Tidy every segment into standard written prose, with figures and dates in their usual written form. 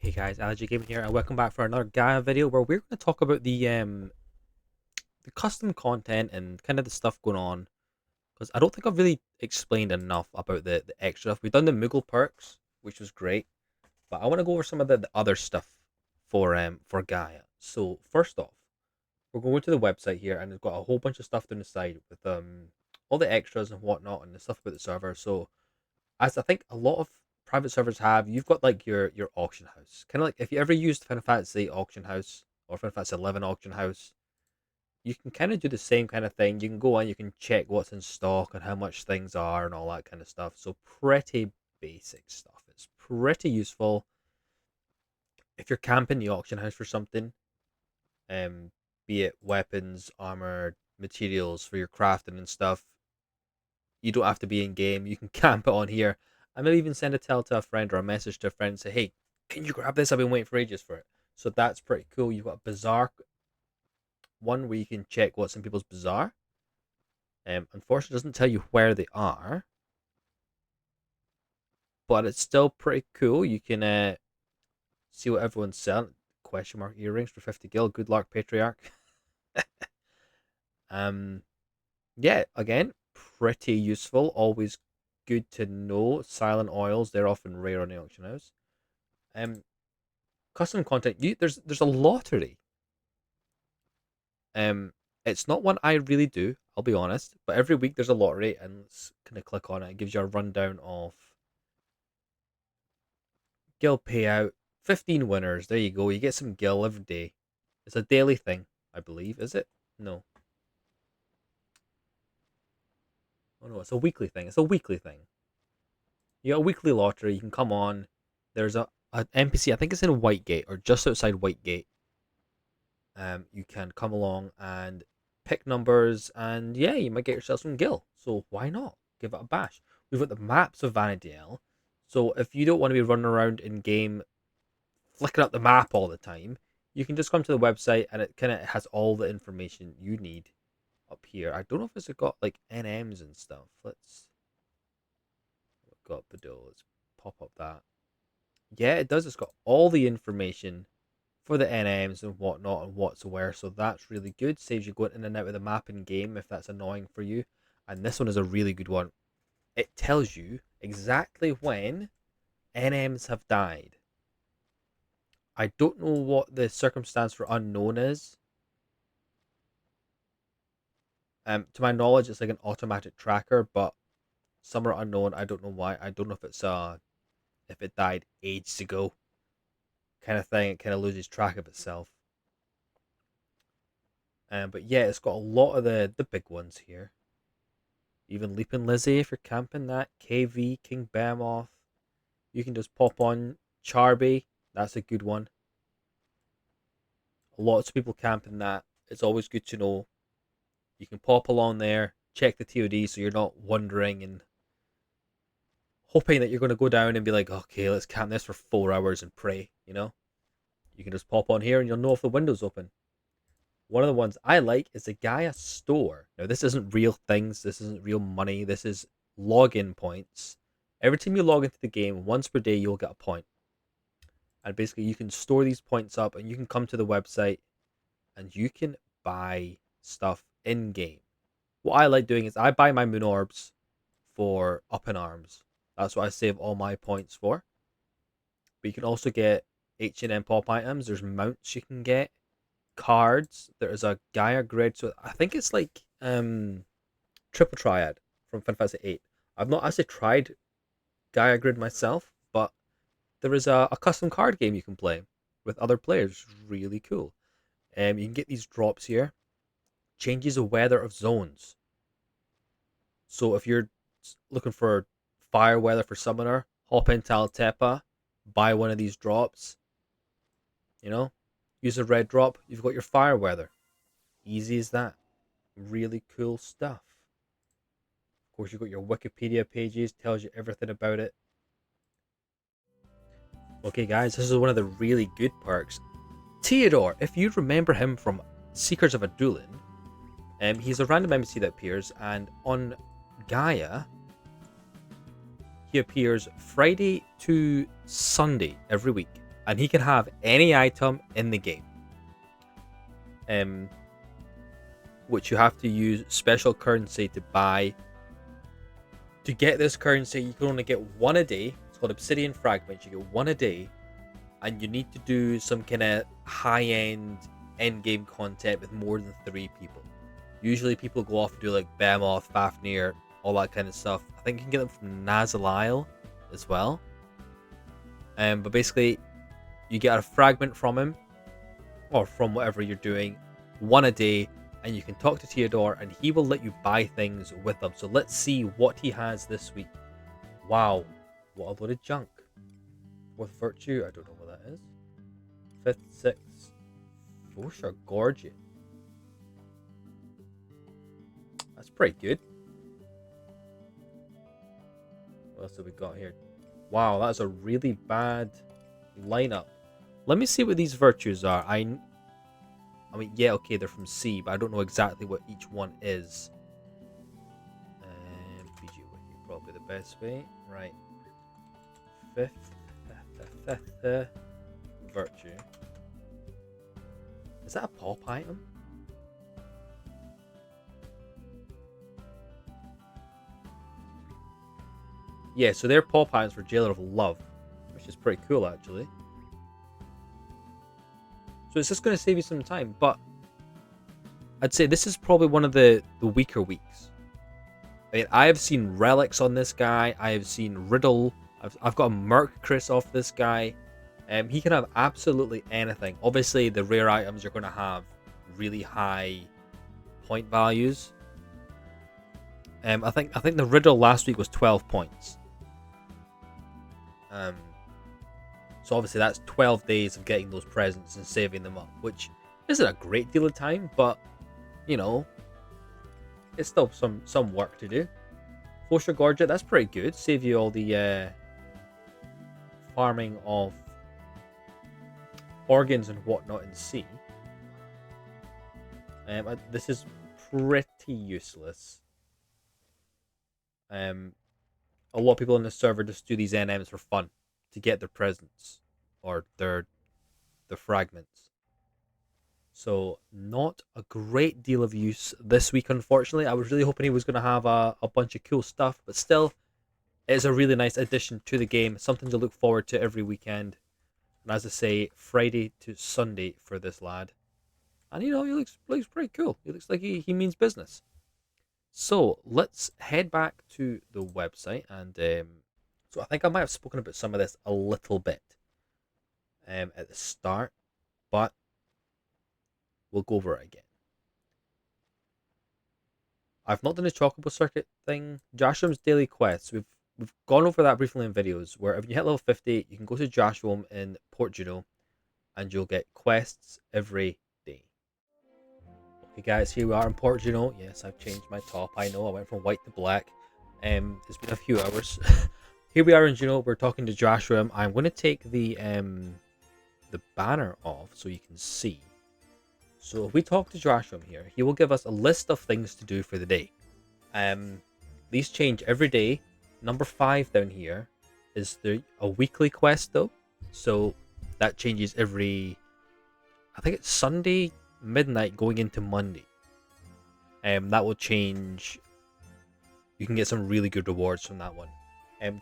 Hey guys, LG Gaming here, and welcome back for another Gaia video where we're going to talk about the custom content and kind of the stuff going on. Because I don't think I've really explained enough about the extra stuff. We've done the Moogle perks, which was great, but I want to go over some of the other stuff for Gaia. So first off, we're going to the website here, and it's got a whole bunch of stuff down the side with all the extras and whatnot, and the stuff about the server. So as I think a lot of private servers have, you've got like your auction house. Kind of like if you ever used Final Fantasy auction house or Final Fantasy 11 auction house, you can kind of do the same kind of thing. You can go on, you can check what's in stock and how much things are and all that kind of stuff. So pretty basic stuff. It's pretty useful if you're camping the auction house for something, um, be it weapons, armor, materials for your crafting and stuff. You don't have to be in game. You can camp it on here. And maybe even send a tell to a friend or a message to a friend and say, hey, can you grab this? I've been waiting for ages for it. So that's pretty cool. You've got a bazaar one where you can check what's in people's bazaar. Unfortunately, it doesn't tell you where they are, but it's still pretty cool. You can see what everyone's selling. Question mark earrings for 50 gil. Good luck, Patriarch. um, yeah, again, pretty useful. Always good to know. Silent oils, they're often rare on the auction house. Um, Custom content. There's a lottery. Um, it's not one I really do. I'll be honest, but every week there's a lottery, and let's kind of click on it. It gives you a rundown of gil payout. 15 winners. There you go. You get some gil every day. It's a daily thing, I believe. Is it? No. Oh no, it's a weekly thing. It's a weekly thing. You got a weekly lottery. You can come on. There's a NPC. I think it's in Whitegate or just outside Whitegate. You can come along and pick numbers, and yeah, you might get yourself some gil. So why not give it a bash? We've got the maps of Vanadale. So if you don't want to be running around in game flicking up the map all the time, you can just come to the website, and it kind of has all the information you need up here. I don't know if it's got like NMs and stuff. Let's got Bedeau. Let's pop up that. Yeah, it does. It's got all the information for the NMs and whatnot and what's where. So that's really good. Saves you going in and out of the map in game if that's annoying for you. And this one is a really good one. It tells you exactly when NMs have died. I don't know what the circumstance for unknown is. To my knowledge, it's like an automatic tracker, but some are unknown. I don't know why. I don't know if it died ages ago, kind of thing. It kind of loses track of itself. But yeah, it's got a lot of the big ones here. Even Leaping Lizzie if you're camping that. KV, King Behemoth. You can just pop on Charby. That's a good one. Lots of people camping that. It's always good to know. You can pop along there, check the TOD so you're not wondering and hoping that you're going to go down and be like, okay, let's camp this for 4 hours and pray, you know? You can just pop on here and you'll know if the window's open. One of the ones I like is the Gaia Store. Now, this isn't real things. This isn't real money. This is login points. Every time you log into the game, once per day, you'll get a point. And basically, you can store these points up and you can come to the website and you can buy stuff in game. What I like doing is I buy my moon orbs for up in arms. That's what I save all my points for. But you can also get H&M pop items. There's mounts you can get, cards. There's a Gaia grid. So I think it's like triple triad from Final Fantasy 8. I've not actually tried Gaia grid myself, but there is a custom card game you can play with other players. It's really cool. You can get these drops here. Changes the weather of zones. So if you're looking for fire weather for summoner, hop into Altepa, buy one of these drops. You know, use a red drop. You've got your fire weather. Easy as that. Really cool stuff. Of course, you've got your Wikipedia pages, tells you everything about it. Okay, guys, this is one of the really good perks. Theodore, if you remember him from Seekers of Adulin, he's a random NPC that appears, and on Gaia, he appears Friday to Sunday every week. and he can have any item in the game. Which you have to use special currency to buy. To get this currency, you can only get one a day. It's called Obsidian Fragments. You get one a day, and you need to do some kind of high-end end-game content with more than 3 people. Usually people go off and do like Behemoth, Fafnir, all that kind of stuff. I think you can get them from Nazalile as well. But basically, you get a fragment from him, or from whatever you're doing, one a day, and you can talk to Theodore, and he will let you buy things with them. So let's see what he has this week. Wow, what a load of junk. 4th Virtue, I don't know what that is. 5th, 6th, Fosha Gorget. That's pretty good. What else have we got here? Wow, that's a really bad lineup. Let me see what these virtues are. I mean, yeah, okay, they're from C, but I don't know exactly what each one is. PG Wiki, probably the best way. Right. 5th virtue. Is that a pop item? Yeah, so they're pop items for Jailer of Love, which is pretty cool, actually. So it's just going to save you some time, but I'd say this is probably one of the weaker weeks. I mean, I have seen relics on this guy. I have seen Riddle. I've got a Merc Chris off this guy. He can have absolutely anything. Obviously, the rare items are going to have really high point values. I think the Riddle last week was 12 points. So obviously that's 12 days of getting those presents and saving them up, which isn't a great deal of time, but you know, it's still some work to do. Fosha Gorget, that's pretty good. Save you all the farming of organs and whatnot in C. This is pretty useless. A lot of people on the server just do these NMs for fun, to get their presents or their fragments. So not a great deal of use this week, unfortunately. I was really hoping he was going to have a bunch of cool stuff, but still, it's a really nice addition to the game. Something to look forward to every weekend. And as I say, Friday to Sunday for this lad. And you know, he looks pretty cool. He looks like he means business. So let's head back to the website, and so I think I might have spoken about some of this a little bit at the start, but we'll go over it again. I've not done a Chocobo Circuit thing. Joshua's daily quests. We've gone over that briefly in videos, where if you hit level 50, you can go to Joshua in Port Juno, and you'll get quests every day. Okay guys, here we are in Port Juno. Yes, I've changed my top. I know, I went from white to black. It's been a few hours. Here we are in Juno. We're talking to Joshua. I'm going to take the banner off so you can see. So if we talk to Joshua here, he will give us a list of things to do for the day. These change every day. Number 5 down here is a weekly quest though. So that changes every, I think it's Sunday midnight going into Monday. That will change. You can get some really good rewards from that one.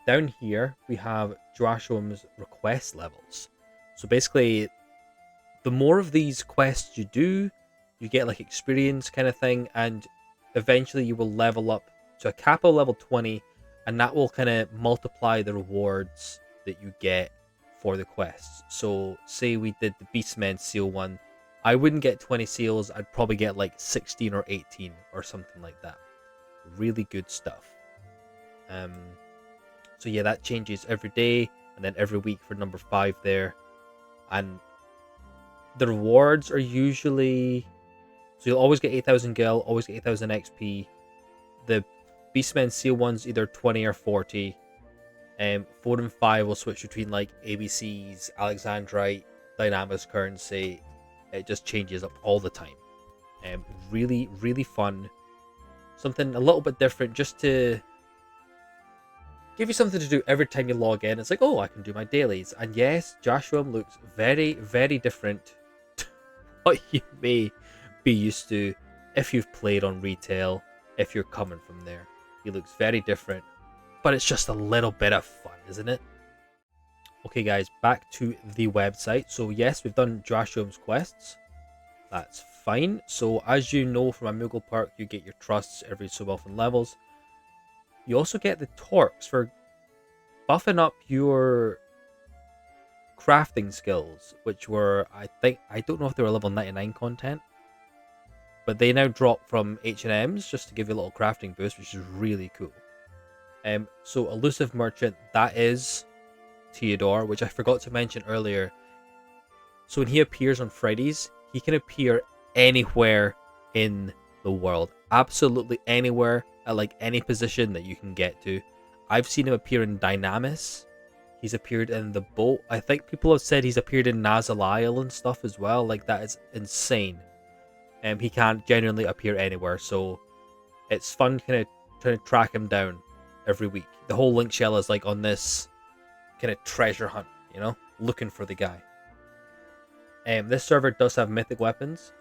Down here we have Joshua's request levels. So basically, the more of these quests you do, you get like experience kind of thing, and eventually you will level up to a cap of level 20, and that will kind of multiply the rewards that you get for the quests. So say we did the Beastmen seal one, I wouldn't get 20 seals, I'd probably get like 16 or 18 or something like that. Really good stuff. So yeah, that changes every day, and then every week for number 5 there. And the rewards are usually, so you'll always get 8,000 gil, always get 8,000 XP. The Beastmen seal ones either 20 or 40. 4 and 5 will switch between like ABCs, Alexandrite, Dynamis currency. It just changes up all the time. Really, really fun. Something a little bit different, just to give you something to do every time you log in. It's like, oh, I can do my dailies. And yes, Joshua looks very, very different to what you may be used to if you've played on retail, if you're coming from there. He looks very different, but it's just a little bit of fun, isn't it? Okay, guys, back to the website. So yes, we've done Joshua's quests. That's fine. So as you know from a Moogle perk, you get your trusts every so often levels. You also get the torques for buffing up your crafting skills, which were, I don't know if they were level 99 content, but they now drop from H&Ms just to give you a little crafting boost, which is really cool. So Elusive Merchant, that is Theodore, which I forgot to mention earlier. So when he appears on Fridays, he can appear anywhere in the world, absolutely anywhere, at like any position that you can get to. I've seen him appear in Dynamis. He's appeared in the boat. I think people have said he's appeared in Nazal and stuff as well. Like, that is insane. He can't genuinely appear anywhere, so it's fun kind of trying to track him down every week. The whole link shell is like on this kind of treasure hunt, you know, looking for the guy. This server does have mythic weapons.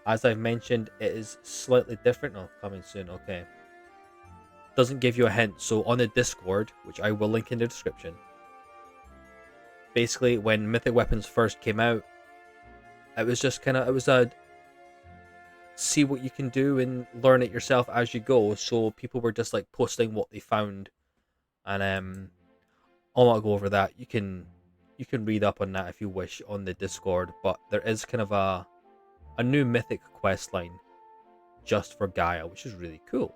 As I've mentioned, it is slightly different. Oh, coming soon. Okay. Doesn't give you a hint. So on the Discord, which I will link in the description, basically when mythic weapons first came out, it was just kind of, it was a see what you can do and learn it yourself as you go. So people were just like posting what they found, and I'll not go over that. You can read up on that if you wish on the Discord, but there is kind of a new mythic quest line just for Gaia, which is really cool.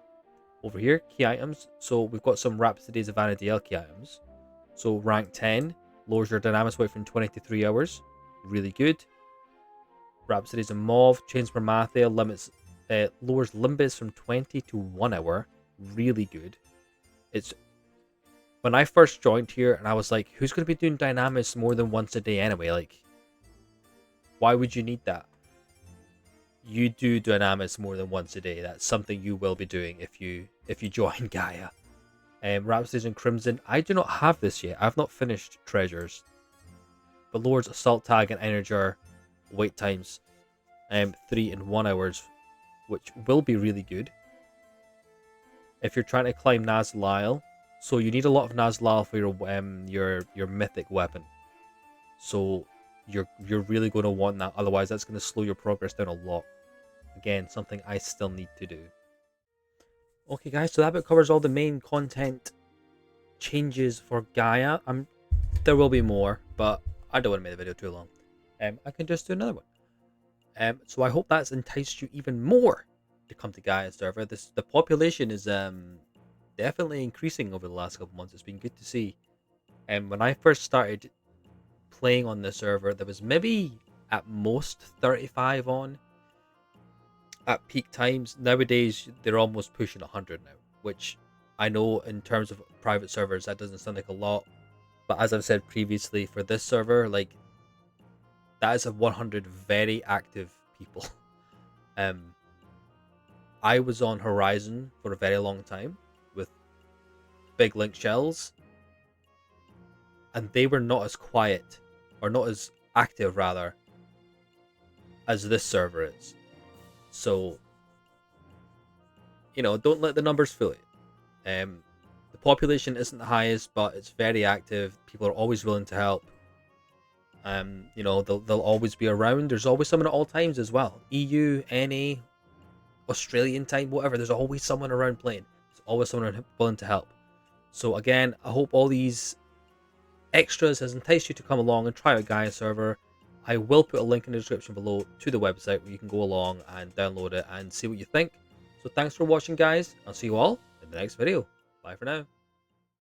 Over here, key items. So we've got some Rhapsodies of Vana'diel key items. So rank 10 lowers your dynamics weight from 20 to 3 hours. Really good. Rhapsodies of Mauve, Chains for Mathiel, limits lowers Limbus from 20 to 1 hour. Really good. It's when I first joined here and I was like, who's going to be doing dynamics more than once a day anyway? Like, why would you need that? You do dynamics more than once a day. That's something you will be doing if you join Gaia. Rhapsodies and Crimson. I do not have this yet. I've not finished treasures. But lowers assault tag and energer wait times 3 and 1 hours, which will be really good if you're trying to climb Nazal. So you need a lot of Nazal for your mythic weapon. So you're really going to want that. Otherwise, that's going to slow your progress down a lot. Again, something I still need to do. Okay, guys, so that about covers all the main content changes for Gaia. There will be more, but I don't want to make the video too long. I can just do another one. So I hope that's enticed you even more to come to Gaia server. The population is definitely increasing over the last couple months. It's been good to see. When I first started playing on this server, there was maybe at most 35 on at peak times. Nowadays they're almost pushing 100 now, which I know in terms of private servers that doesn't sound like a lot, but as I've said previously, for this server, like, that is a 100 very active people. I was on Horizon for a very long time with big link shells, and they were not as quiet, or not as active rather, as this server is. So, you know, don't let the numbers fool you. The population isn't the highest, but it's very active. People are always willing to help. You know, they'll always be around. There's always someone at all times as well. EU, NA, Australian time, whatever. There's always someone around playing. There's always someone willing to help. So again, I hope all these extras has enticed you to come along and try out Gaia server. I will put a link in the description below to the website where you can go along and download it and see what you think. So thanks for watching, guys. I'll see you all in the next video. Bye for now.